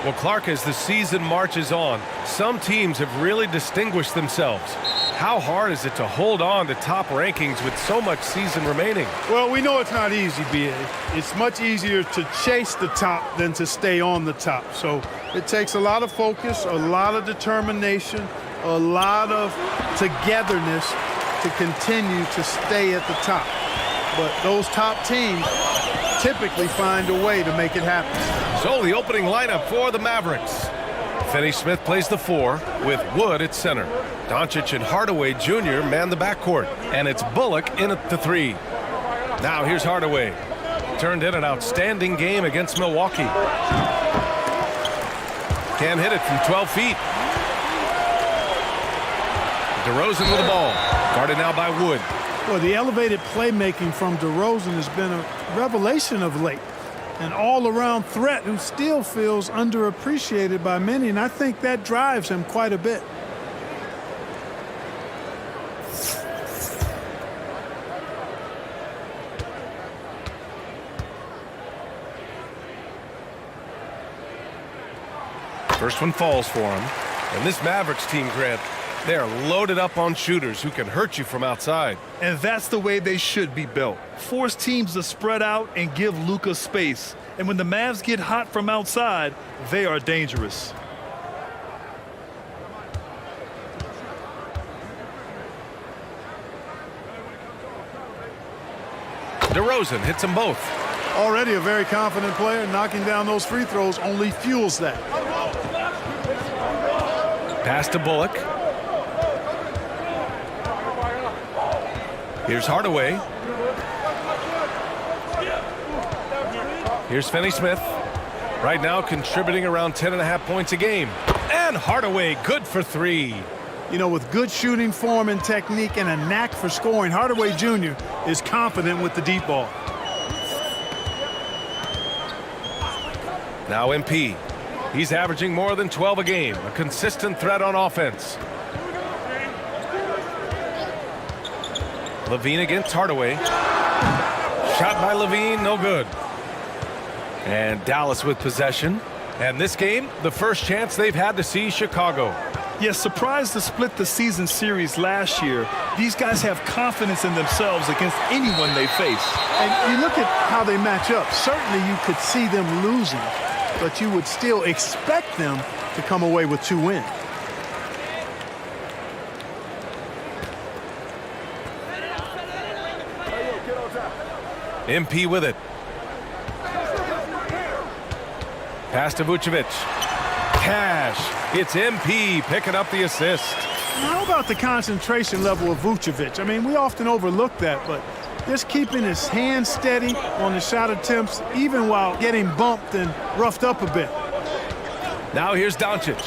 Well, Clark, as the season marches on, some teams have really distinguished themselves. How hard is it to hold on to top rankings with so much season remaining? Well, we know it's not easy, B.A. It's much easier to chase the top than to stay on the top. So it takes a lot of focus, a lot of determination, a lot of togetherness to continue to stay at the top. But those top teams typically find a way to make it happen. So the opening lineup for the Mavericks. Finney-Smith plays the 4 with Wood at center. Doncic and Hardaway Jr. man the backcourt. And it's Bullock in at the 3. Now here's Hardaway. Turned in an outstanding game against Milwaukee. Can't hit it from 12 feet. DeRozan with the ball. Guarded now by Wood. Well, the elevated playmaking from DeRozan has been a revelation of late. An all-around threat who still feels underappreciated by many, and I think that drives him quite a bit. First one falls for him. And this Mavericks team, Grant, they are loaded up on shooters who can hurt you from outside. And that's the way they should be built. Force teams to spread out and give Luka space. And when the Mavs get hot from outside, they are dangerous. DeRozan hits them both. Already a very confident player. Knocking down those free throws only fuels that. Pass to Bullock. Here's Hardaway. Here's Finney-Smith. Right now contributing around 10.5 points a game. And Hardaway good for 3. You know, with good shooting form and technique and a knack for scoring, Hardaway Jr. is confident with the deep ball. Now MP. He's averaging more than 12 a game. A consistent threat on offense. Levine against Hardaway. Shot by Levine, no good. And Dallas with possession. And this game, the first chance they've had to see Chicago. Yes, surprised to split the season series last year. These guys have confidence in themselves against anyone they face. And you look at how they match up. Certainly you could see them losing, but you would still expect them to come away with 2 wins. MP with it. Pass to Vucevic. Cash. It's MP picking up the assist. How about the concentration level of Vucevic? I mean, we often overlook that, but just keeping his hands steady on the shot attempts, even while getting bumped and roughed up a bit. Now here's Doncic.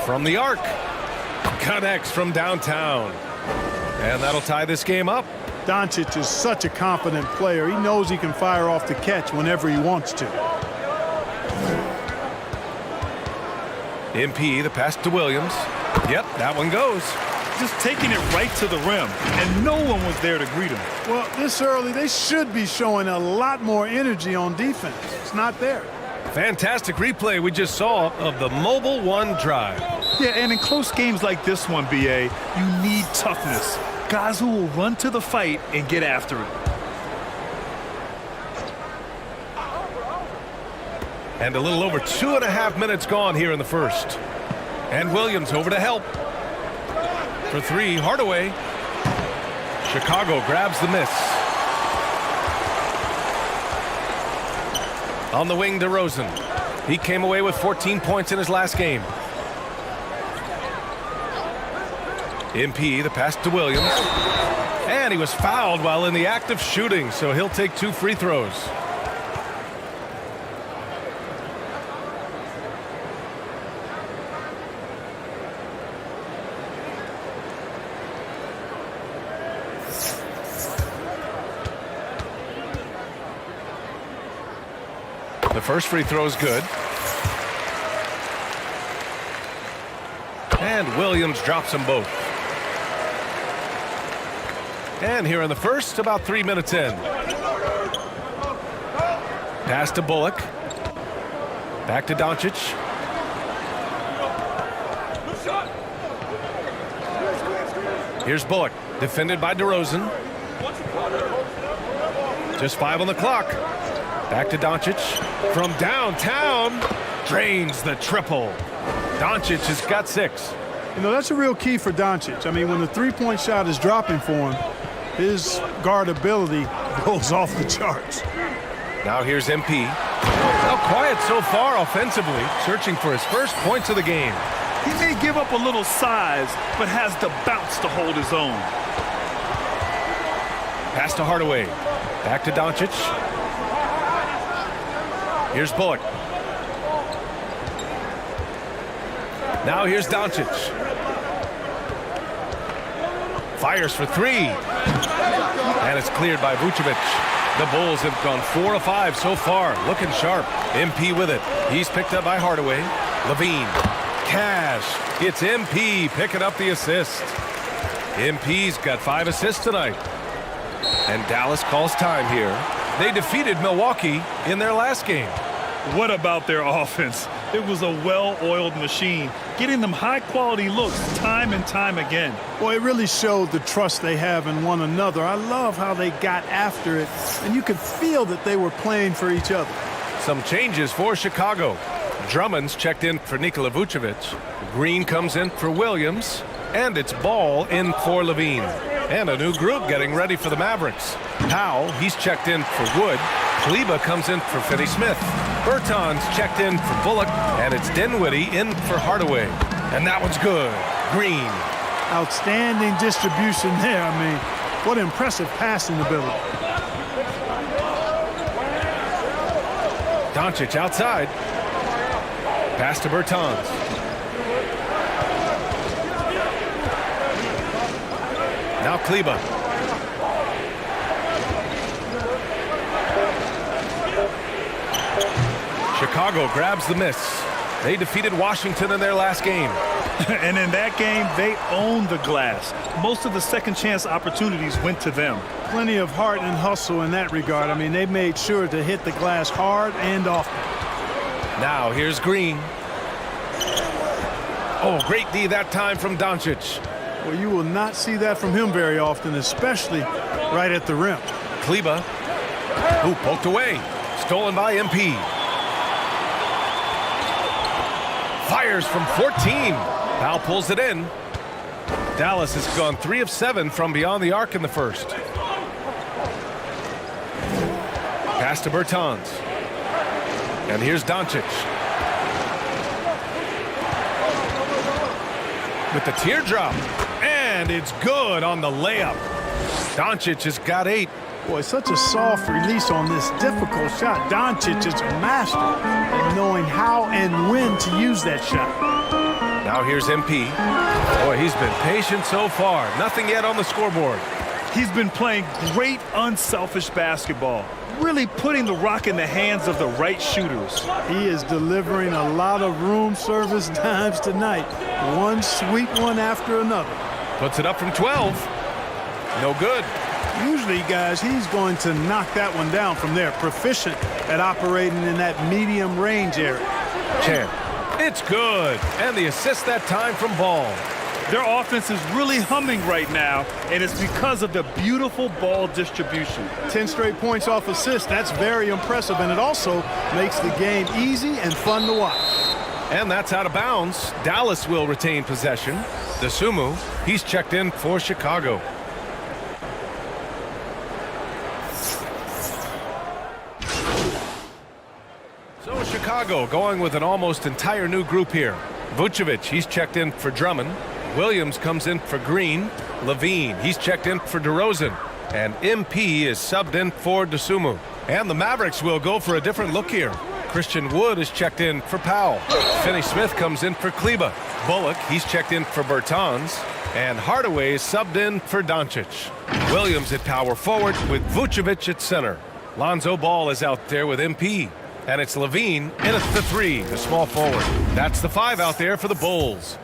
From the arc. Connects from downtown. And that'll tie this game up. Doncic is such a confident player. He knows he can fire off the catch whenever he wants to. MP, the pass to Williams. Yep, that one goes. Just taking it right to the rim, and no one was there to greet him. Well, this early, they should be showing a lot more energy on defense. It's not there. Fantastic replay we just saw of the Mobile One drive. Yeah, and in close games like this one, B.A., you need toughness. Guys who will run to the fight and get after it. And a little over 2.5 minutes gone here in the first. And Williams over to help. For 3, Hardaway. Chicago grabs the miss. On the wing, DeRozan. He came away with 14 points in his last game. MP, the pass to Williams. And he was fouled while in the act of shooting, so he'll take 2 free throws. The first free throw is good. And Williams drops them both. And here in the first, about 3 minutes in. Pass to Bullock. Back to Doncic. Here's Bullock, defended by DeRozan. Just 5 on the clock. Back to Doncic. From downtown, drains the triple. Doncic has got 6. You know, that's a real key for Doncic. I mean, when the three-point shot is dropping for him, his guardability goes off the charts. Now here's MP. Now quiet so far offensively, searching for his first points of the game. He may give up a little size, but has the bounce to hold his own. Pass to Hardaway. Back to Doncic. Here's Bullock. Now here's Doncic. Fires for 3. And it's cleared by Vucevic. The Bulls have gone 4 of 5 so far. Looking sharp. MP with it. He's picked up by Hardaway. Levine. Cash. It's MP picking up the assist. MP's got 5 assists tonight. And Dallas calls time here. They defeated Milwaukee in their last game. What about their offense? It was a well-oiled machine, getting them high-quality looks time and time again. Boy, it really showed the trust they have in one another. I love how they got after it, and you could feel that they were playing for each other. Some changes for Chicago. Drummond's checked in for Nikola Vucevic. Green comes in for Williams. And it's Ball in for Levine. And a new group getting ready for the Mavericks. Powell, he's checked in for Wood. Kleba comes in for Finney-Smith. Bertans checked in for Bullock. And it's Dinwiddie in for Hardaway. And that one's good. Green. Outstanding distribution there. I mean, what impressive passing ability. Doncic outside. Pass to Bertans. Now Kleba. Chicago grabs the miss. They defeated Washington in their last game. And in that game, they owned the glass. Most of the second chance opportunities went to them. Plenty of heart and hustle in that regard. I mean, they made sure to hit the glass hard and often. Now here's Green. Oh, great D that time from Doncic. Well, you will not see that from him very often, especially right at the rim. Kleba, who poked away. Stolen by MP. Fires from 14. Powell pulls it in. Dallas has gone 3 of 7 from beyond the arc in the first. Pass to Bertans. And here's Doncic. With the teardrop. And it's good on the layup. Doncic has got 8. Boy, such a soft release on this difficult shot. Doncic is a master at knowing how and when to use that shot. Now here's MP. Boy, he's been patient so far. Nothing yet on the scoreboard. He's been playing great unselfish basketball, really putting the rock in the hands of the right shooters. He is delivering a lot of room service dimes tonight. One sweet one after another. Puts it up from 12. No good. Usually, guys, he's going to knock that one down from there. Proficient at operating in that medium range area. Champ. It's good. And the assist that time from Ball. Their offense is really humming right now, and it's because of the beautiful ball distribution. 10 straight points off assists. That's very impressive, and it also makes the game easy and fun to watch. And that's out of bounds. Dallas will retain possession. Dosunmu, he's checked in for Chicago. So Chicago going with an almost entire new group here. Vucevic, he's checked in for Drummond. Williams comes in for Green. Levine, he's checked in for DeRozan. And MP is subbed in for Dosunmu. And the Mavericks will go for a different look here. Christian Wood is checked in for Powell. Finney-Smith comes in for Kleba. Bullock, he's checked in for Bertans. And Hardaway is subbed in for Doncic. Williams at power forward with Vucevic at center. Lonzo Ball is out there with MP. And it's Levine in at the 3, the small forward. That's the 5 out there for the Bulls.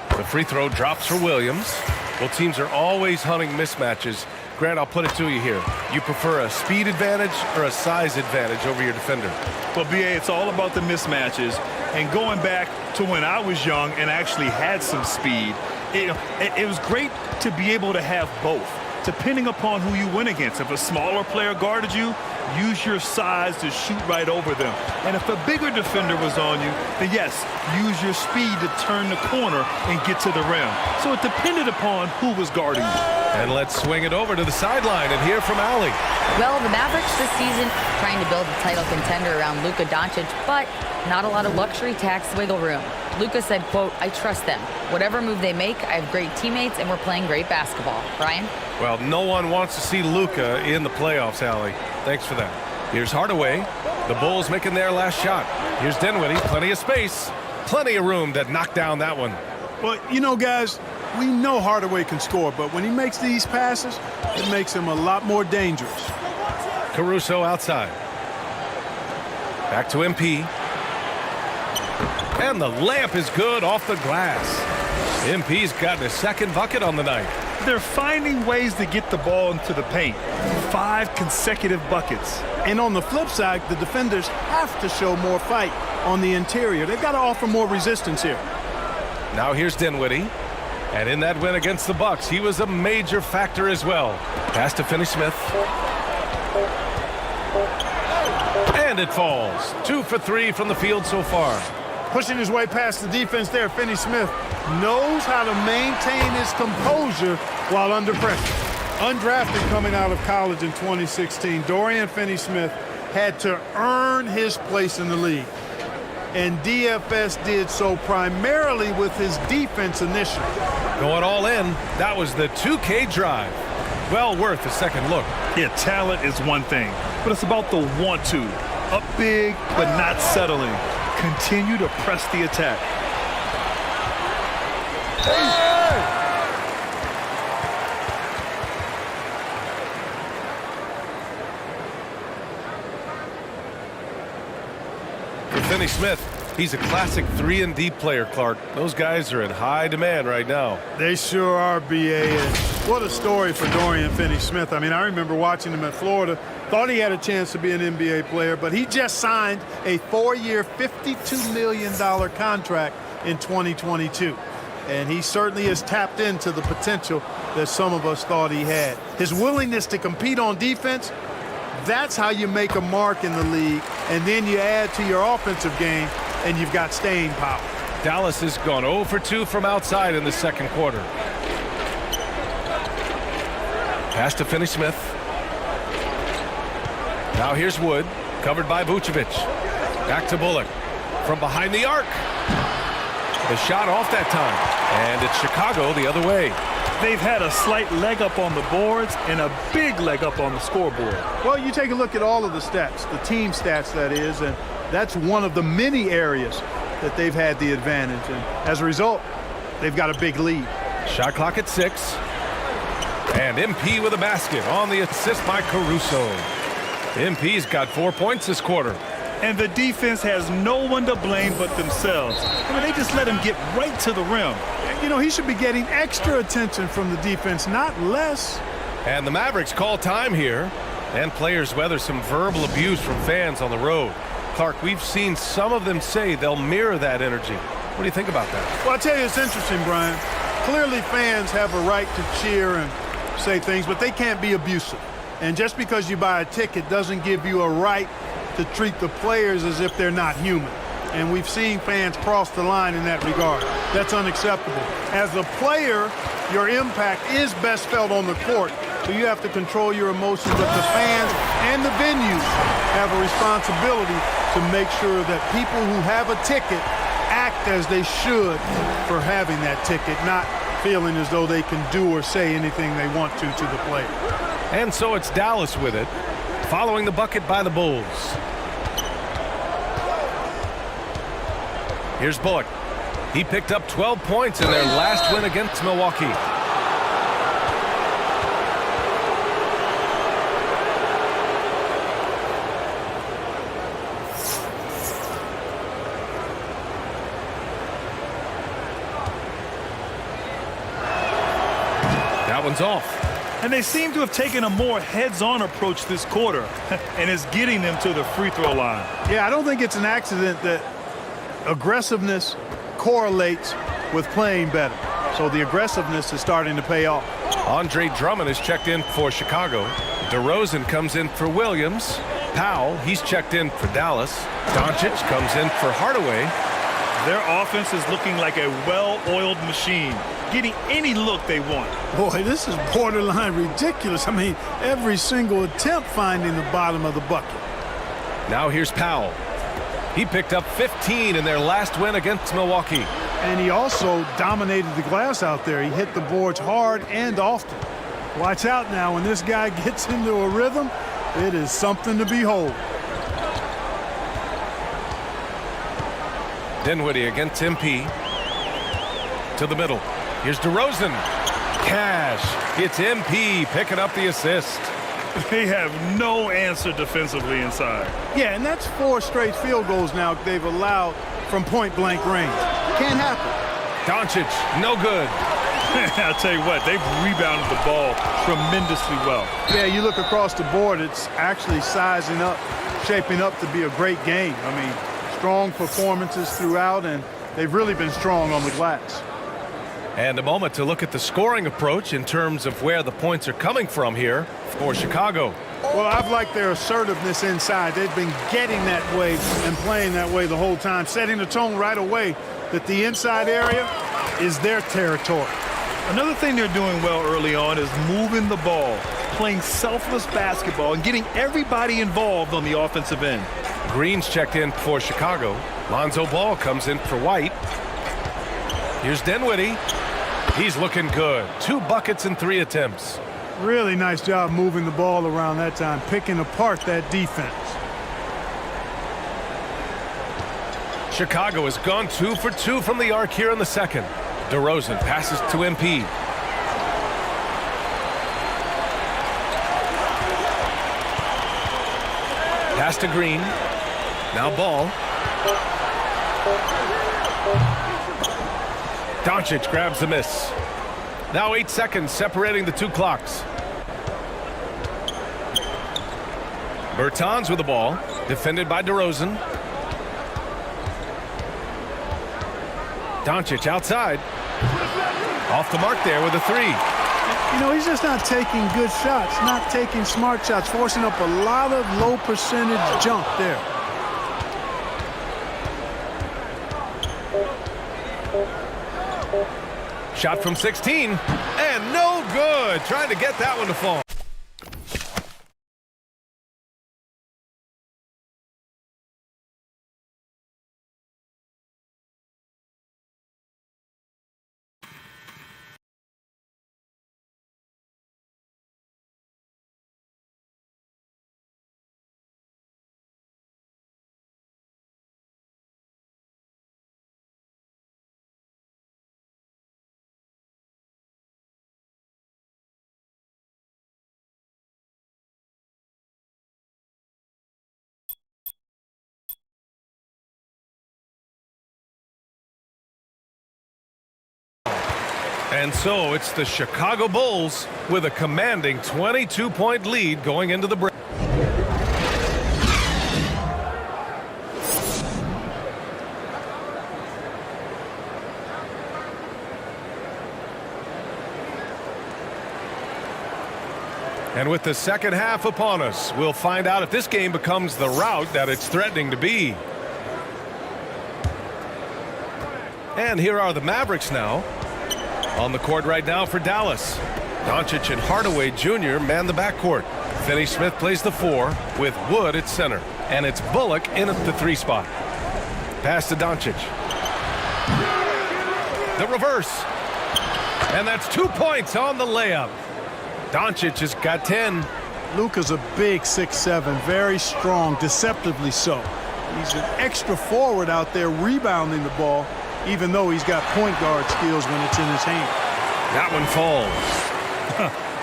The free throw drops for Williams. Well, teams are always hunting mismatches. Grant, I'll put it to you here. You prefer a speed advantage or a size advantage over your defender? Well, BA, it's all about the mismatches. And going back to when I was young and actually had some speed, it was great to be able to have both, depending upon who you went against. If a smaller player guarded you, use your size to shoot right over them. And if a bigger defender was on you, then yes, use your speed to turn the corner and get to the rim. So it depended upon who was guarding you. And let's swing it over to the sideline and hear from Allie. Well, the Mavericks this season trying to build a title contender around Luka Doncic, but not a lot of luxury tax wiggle room. Luka said, quote, "I trust them. Whatever move they make, I have great teammates and we're playing great basketball." Brian? Well, no one wants to see Luka in the playoffs, Allie. Thanks for that. Here's Hardaway. The Bulls making their last shot. Here's Dinwiddie. Plenty of space. Plenty of room to knock down that one. Well, you know, guys, we know Hardaway can score, but when he makes these passes, it makes him a lot more dangerous. Caruso outside. Back to MP. And the layup is good off the glass. MP's gotten his second bucket on the night. They're finding ways to get the ball into the paint. 5 consecutive buckets. And on the flip side, the defenders have to show more fight on the interior. They've got to offer more resistance here. Now here's Dinwiddie. And in that win against the Bucks, he was a major factor as well. Pass to Finney-Smith. And it falls. 2 for 3 from the field so far. Pushing his way past the defense there, Finney-Smith knows how to maintain his composure while under pressure. Undrafted coming out of college in 2016, Dorian Finney-Smith had to earn his place in the league. And DFS did so primarily with his defense initially. Going all in, that was the 2K drive. Well worth a second look. Yeah, talent is one thing, but it's about the want to. Up big, but not settling. Continue to press the attack. For Finney-Smith, he's a classic 3-and-D player, Clark. Those guys are in high demand right now. They sure are, BA. And what a story for Dorian Finney-Smith. I mean, I remember watching him at Florida. Thought he had a chance to be an NBA player, but he just signed a 4-year, $52 million contract in 2022. And he certainly has tapped into the potential that some of us thought he had. His willingness to compete on defense, that's how you make a mark in the league. And then you add to your offensive game, and you've got staying power. Dallas has gone 0 for 2 from outside in the second quarter. Pass to Finney-Smith. Now here's Wood, covered by Vucevic. Back to Bullock. From behind the arc. The shot off that time. And it's Chicago the other way. They've had a slight leg up on the boards and a big leg up on the scoreboard. Well, you take a look at all of the stats, the team stats that is, and that's one of the many areas that they've had the advantage. And as a result, they've got a big lead. Shot clock at 6. And MP with a basket on the assist by Caruso. MP's got 4 points this quarter. And the defense has no one to blame but themselves. I mean, they just let him get right to the rim. You know, he should be getting extra attention from the defense, not less. And the Mavericks call time here. And players weather some verbal abuse from fans on the road. Clark, we've seen some of them say they'll mirror that energy. What do you think about that? Well, I'll tell you, it's interesting, Brian. Clearly fans have a right to cheer and say things, but they can't be abusive. And just because you buy a ticket doesn't give you a right to treat the players as if they're not human. And we've seen fans cross the line in that regard. That's unacceptable. As a player, your impact is best felt on the court. So you have to control your emotions, but the fans and the venues have a responsibility to make sure that people who have a ticket act as they should for having that ticket, not feeling as though they can do or say anything they want to the player. And so it's Dallas with it, following the bucket by the Bulls. Here's Bullock. He picked up 12 points in their last win against Milwaukee. That one's off. And they seem to have taken a more heads-on approach this quarter, and it's getting them to the free throw line. Yeah, I don't think it's an accident that aggressiveness correlates with playing better. So the aggressiveness is starting to pay off. Andre Drummond is checked in for Chicago. DeRozan comes in for Williams. Powell, he's checked in for Dallas. Doncic comes in for Hardaway. Their offense is looking like a well-oiled machine, getting any look they want. Boy, this is borderline ridiculous. I mean, every single attempt finding the bottom of the bucket. Now here's Powell. He picked up 15 in their last win against Milwaukee. And he also dominated the glass out there. He hit the boards hard and often. Watch out now. When this guy gets into a rhythm, it is something to behold. Dinwiddie against MP. To the middle. Here's DeRozan. Cash. It's MP picking up the assist. They have no answer defensively inside. Yeah, and that's 4 straight field goals now they've allowed from point-blank range. Can't happen. Doncic, no good. I'll tell you what, they've rebounded the ball tremendously well. Yeah, you look across the board, it's actually sizing up, shaping up to be a great game. I mean, strong performances throughout, and they've really been strong on the glass. And a moment to look at the scoring approach in terms of where the points are coming from here for Chicago. Well, I've liked their assertiveness inside. They've been getting that way and playing that way the whole time, setting the tone right away that the inside area is their territory. Another thing they're doing well early on is moving the ball, playing selfless basketball, and getting everybody involved on the offensive end. Green's checked in for Chicago. Lonzo Ball comes in for White. Here's Dinwiddie. He's looking good. 2 buckets in 3 attempts. Really nice job moving the ball around that time, picking apart that defense. Chicago has gone 2 for 2 from the arc here in the second. DeRozan passes to MP. Pass to Green. Now Ball. Doncic grabs the miss. Now 8 seconds separating the 2 clocks. Bertans with the ball, defended by DeRozan. Doncic outside. Off the mark there with a 3. You know, he's just not taking good shots, not taking smart shots, forcing up a lot of low percentage jump there. Shot from 16, and no good. Trying to get that one to fall. And so it's the Chicago Bulls with a commanding 22-point lead going into the break. And with the second half upon us, we'll find out if this game becomes the rout that it's threatening to be. And here are the Mavericks now. On the court right now for Dallas. Doncic and Hardaway Jr. man the backcourt. Finney Smith plays the 4 with Wood at center. And it's Bullock in at the 3 spot. Pass to Doncic. The reverse. And that's 2 points on the layup. Doncic has got 10. Luka's a big 6'7", very strong, deceptively so. He's an extra forward out there rebounding the ball, even though he's got point guard skills when it's in his hand. That one falls.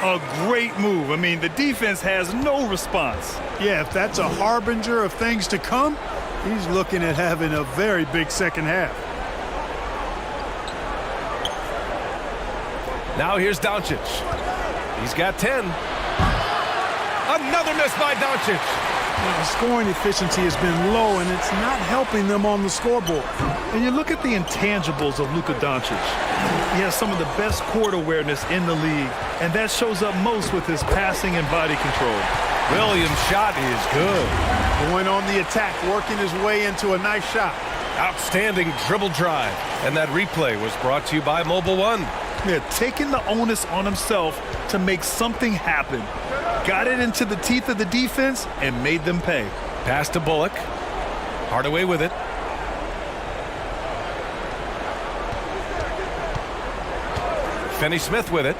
A great move. I mean, the defense has no response. Yeah, if that's a harbinger of things to come, he's looking at having a very big second half. Now here's Doncic. He's got 10. Another miss by Doncic. Now, the scoring efficiency has been low, and it's not helping them on the scoreboard. And you look at the intangibles of Luka Doncic. He has some of the best court awareness in the league, and that shows up most with his passing and body control. Williams' shot is good. Going on the attack, working his way into a nice shot. Outstanding dribble drive. And that replay was brought to you by Mobile One. Yeah, taking the onus on himself to make something happen. Got it into the teeth of the defense and made them pay. Pass to Bullock. Hardaway with it. Finney-Smith with it.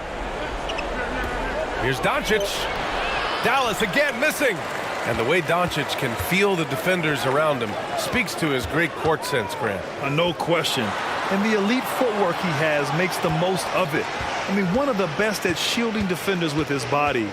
Here's Doncic. Dallas again missing. And the way Doncic can feel the defenders around him speaks to his great court sense, Grant. No question. And the elite footwork he has makes the most of it. I mean, one of the best at shielding defenders with his body.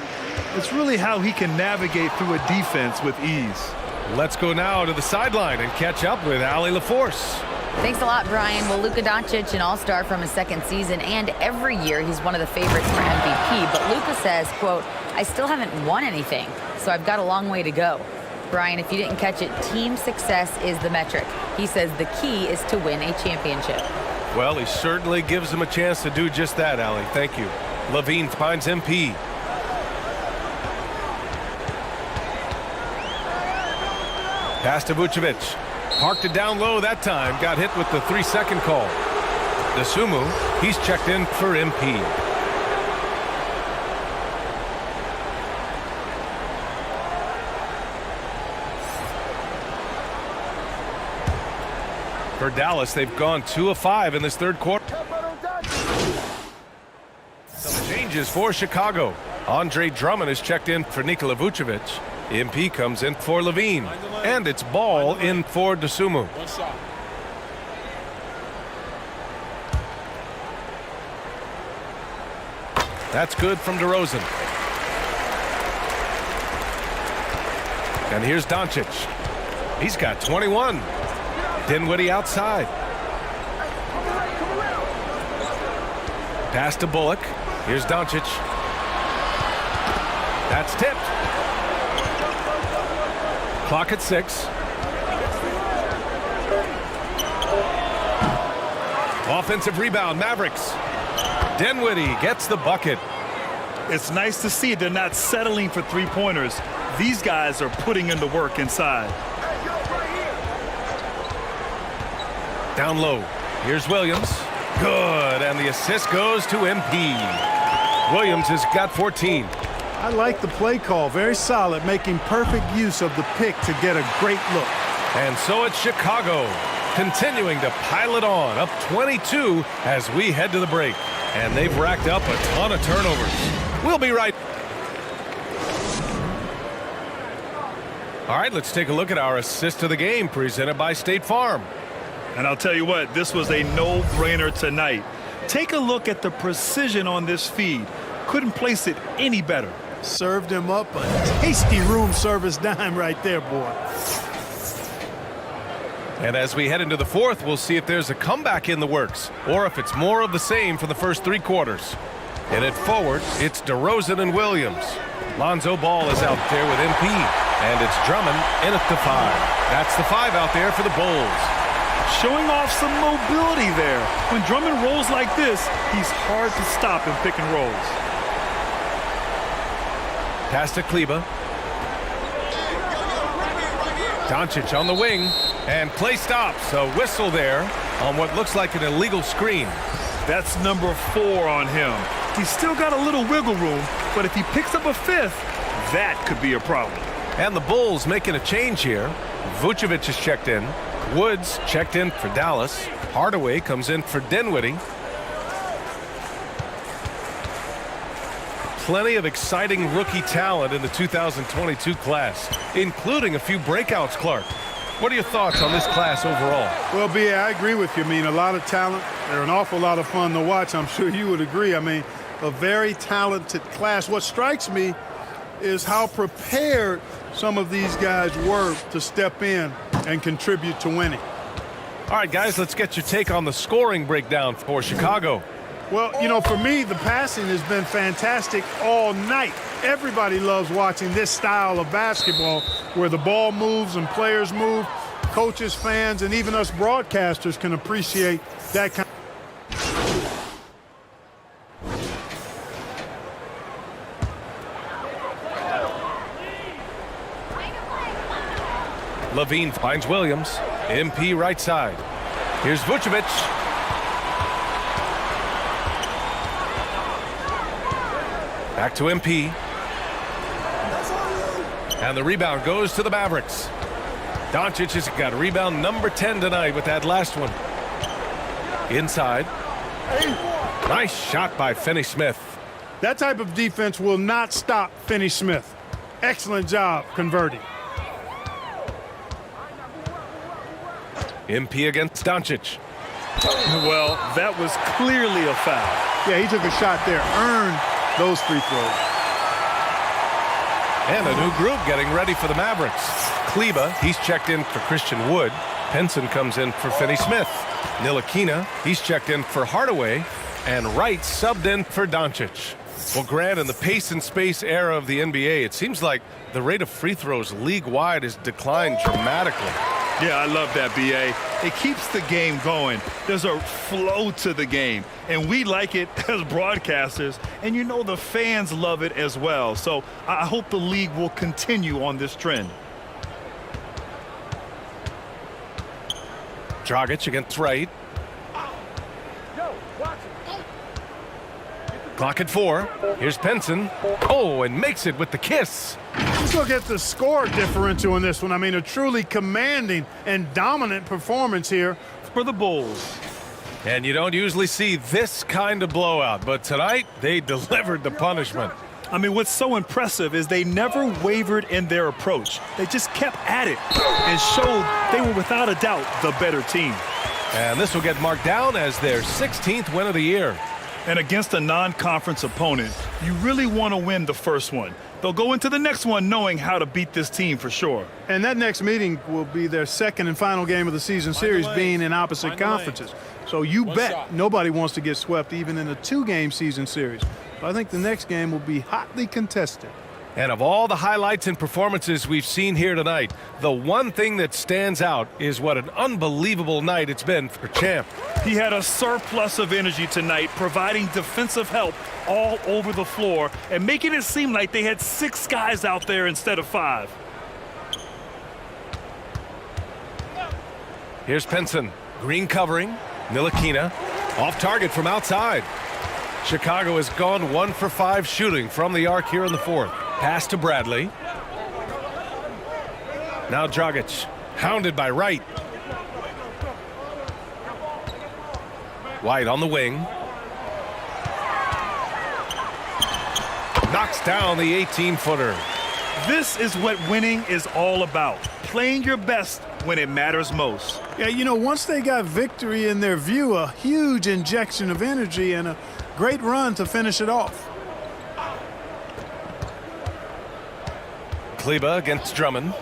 It's really how he can navigate through a defense with ease. Let's go now to the sideline and catch up with Allie LaForce. Thanks a lot, Brian. Well, Luka Doncic, an all-star from his second season, and every year he's one of the favorites for MVP. But Luka says, quote, I still haven't won anything, so I've got a long way to go. Brian, if you didn't catch it, team success is the metric. He says the key is to win a championship. Well, he certainly gives him a chance to do just that, Allie. Thank you. Levine finds MP. Pass to Vucevic. Parked it down low that time. Got hit with the 3-second call. Dosunmu, he's checked in for MP. For Dallas, they've gone 2 of 5 in this third quarter. Some changes for Chicago. Andre Drummond is checked in for Nikola Vucevic. MP comes in for Levine. And it's Ball in for Dosunmu. That's good from DeRozan. And here's Doncic. He's got 21. Dinwiddie outside. Pass to Bullock. Here's Doncic. That's tipped. Clock at 6. Offensive rebound, Mavericks. Dinwiddie gets the bucket. It's nice to see they're not settling for three-pointers. These guys are putting in the work inside. Down low. Here's Williams. Good. And the assist goes to MP. Williams has got 14. I like the play call. Very solid, making perfect use of the pick to get a great look. And so it's Chicago continuing to pile it on, up 22 as we head to the break. And they've racked up a ton of turnovers. We'll be right. All right, let's take a look at our assist of the game presented by State Farm. And I'll tell you what, this was a no-brainer tonight. Take a look at the precision on this feed. Couldn't place it any better. Served him up a tasty room service dime right there, boy. And as we head into the fourth, we'll see if there's a comeback in the works or if it's more of the same for the first 3 quarters. In it forward, it's DeRozan and Williams. Lonzo Ball is out there with MP. And it's Drummond in at the 5. That's the 5 out there for the Bulls. Showing off some mobility there. When Drummond rolls like this, he's hard to stop in pick and rolls. Pass to Kleba. Doncic on the wing. And play stops. A whistle there on what looks like an illegal screen. That's number 4 on him. He's still got a little wiggle room, but if he picks up a 5th, that could be a problem. And the Bulls making a change here. Vucevic is checked in. Woods checked in for Dallas. Hardaway comes in for Dinwiddie. Plenty of exciting rookie talent in the 2022 class, including a few breakouts, Clark. What are your thoughts on this class overall? Well, B.A., I agree with you. I mean, a lot of talent. They're an awful lot of fun to watch. I'm sure you would agree. I mean, a very talented class. What strikes me is how prepared some of these guys were to step in and contribute to winning. All right, guys, let's get your take on the scoring breakdown for Chicago. Well, you know, for me, the passing has been fantastic all night. Everybody loves watching this style of basketball where the ball moves and players move. Coaches, fans, and even us broadcasters can appreciate that kind. Levine finds Williams. MP right side. Here's Vucevic. Back to MP. And the rebound goes to the Mavericks. Doncic has got rebound number 10 tonight with that last one. Inside. Nice shot by Finney-Smith. That type of defense will not stop Finney-Smith. Excellent job converting. MP against Doncic. Well, that was clearly a foul. Yeah, he took a shot there, earned those free throws. And a new group getting ready for the Mavericks. Kleba, he's checked in for Christian Wood. Penson comes in for Finney-Smith. Ntilikina, he's checked in for Hardaway. And Wright subbed in for Doncic. Well, Grant, in the pace and space era of the NBA, it seems like the rate of free throws league-wide has declined dramatically. Yeah, I love that, B.A. It keeps the game going. There's a flow to the game, and we like it as broadcasters, and you know the fans love it as well. So I hope the league will continue on this trend. Dragic against Wright. Clock at 4. Here's Penson. Oh, and makes it with the kiss. Let's look at the score differential in this one. I mean, a truly commanding and dominant performance here For the Bulls. And you don't usually see this kind of blowout, but tonight they delivered the punishment. I mean, what's so impressive is they never wavered in their approach. They just kept at it and showed they were without a doubt the better team. And this will get marked down as their 16th win of the year. And against a non-conference opponent, you really want to win the first one. They'll go into the next one knowing how to beat this team for sure. And that next meeting will be their second and final game of the season series, being in opposite conferences. So you bet nobody wants to get swept even in a 2-game season series. But I think the next game will be hotly contested. And of all the highlights and performances we've seen here tonight, the one thing that stands out is what an unbelievable night it's been for Champ. He had a surplus of energy tonight, providing defensive help all over the floor and making it seem like they had 6 guys out there instead of 5. Here's Penson. Green covering. Ntilikina off target from outside. Chicago has gone 1 for 5 shooting from the arc here in the fourth. Pass to Bradley. Now Dragic, hounded by Wright. White on the wing. Knocks down the 18-footer. This is what winning is all about. Playing your best when it matters most. Yeah, you know, once they got victory in their view, a huge injection of energy and a great run to finish it off. Kleba against Drummond.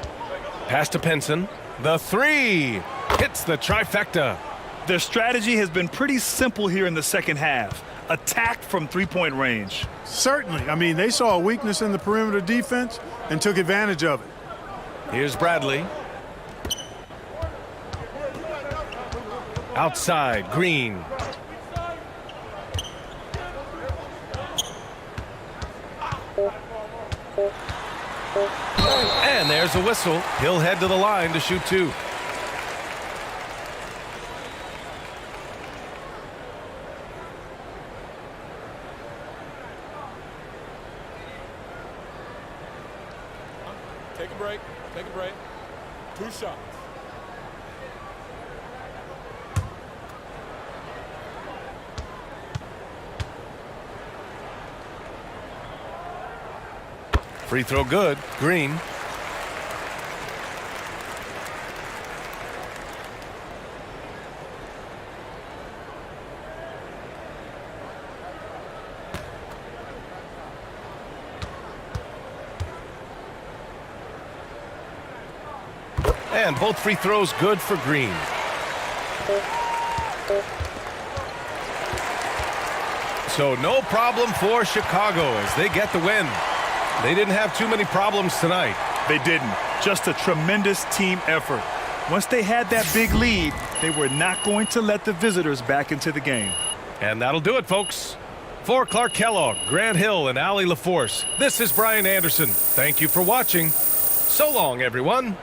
Pass to Penson. The 3 hits the trifecta. Their strategy has been pretty simple here in the second half. Attack from three-point range. Certainly. I mean, they saw a weakness in the perimeter defense and took advantage of it. Here's Bradley. Outside, Green. And there's a whistle. He'll head to the line to shoot 2. Take a break. Take a break. 2 shots. Free throw good. Green. And both free throws good for Green. So no problem for Chicago as they get the win. They didn't have too many problems tonight. They didn't. Just a tremendous team effort. Once they had that big lead, they were not going to let the visitors back into the game. And that'll do it, folks. For Clark Kellogg, Grant Hill, and Allie LaForce, this is Brian Anderson. Thank you for watching. So long, everyone.